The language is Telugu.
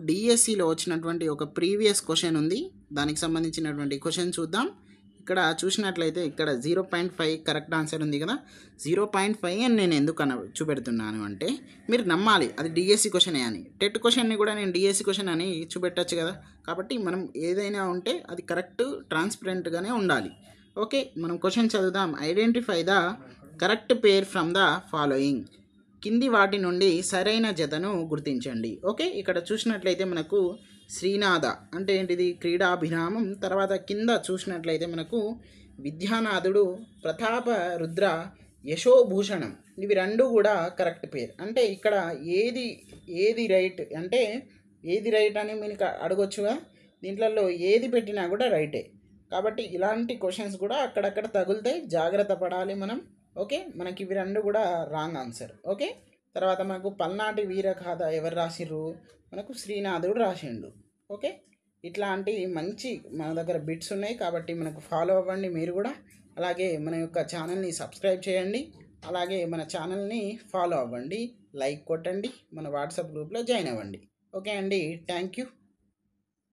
డిఎస్సిలో వచ్చినటువంటి ఒక ప్రీవియస్ క్వశ్చన్ ఉంది. దానికి సంబంధించినటువంటి క్వశ్చన్ చూద్దాం. ఇక్కడ చూసినట్లయితే ఇక్కడ 0.5 కరెక్ట్ ఆన్సర్ ఉంది కదా. 0.5 అని నేను ఎందుకు చూపెడుతున్నాను అంటే మీరు నమ్మాలి అది డిఎస్సి క్వశ్చనే అని. టెట్ క్వశ్చన్ని కూడా నేను డిఎస్సి క్వశ్చన్ అని చూపెట్టచ్చు కదా. కాబట్టి మనం ఏదైనా ఉంటే అది కరెక్ట్ ట్రాన్స్పరెంట్గానే ఉండాలి. ఓకే, మనం క్వశ్చన్ చదువుదాం. Identify the correct pair from the following. కింది వాటి నుండి సరైన జతను గుర్తించండి. ఓకే, ఇక్కడ చూసినట్లయితే మనకు శ్రీనాథ అంటే ఏంటిది క్రీడాభిరామం. తర్వాత కింద చూసినట్లయితే మనకు విద్యానాథుడు, ప్రతాప రుద్ర, యశోభూషణం. ఇవి రెండు కూడా కరెక్ట్ పేరు. అంటే ఇక్కడ ఏది రైట్ అంటే ఏది రైట్ అని మీకు అడగొచ్చుగా. దీంట్లో ఏది పెట్టినా కూడా రైటే. కాబట్టి ఇలాంటి క్వశ్చన్స్ కూడా అక్కడక్కడ తగులుతాయి, జాగ్రత్త పడాలి మనం. ఓకే, మనకి ఇవి రెండు కూడా రాంగ్ ఆన్సర్. ఓకే, తర్వాత మనకు పల్నాటి వీరగాథ ఎవరు రాసిర్రు? మనకు శ్రీనాథుడు రాసిండు. ఓకే, ఇట్లాంటి మంచి మన దగ్గర బిట్స్ ఉన్నాయి కాబట్టి మనకు ఫాలో అవ్వండి మీరు కూడా. అలాగే మన యొక్క ఛానల్ని సబ్స్క్రైబ్ చేయండి. అలాగే మన ఛానల్ని ఫాలో అవ్వండి, లైక్ కొట్టండి, మన వాట్సాప్ గ్రూప్లో జాయిన్ అవ్వండి. ఓకే అండి, థ్యాంక్ యూ.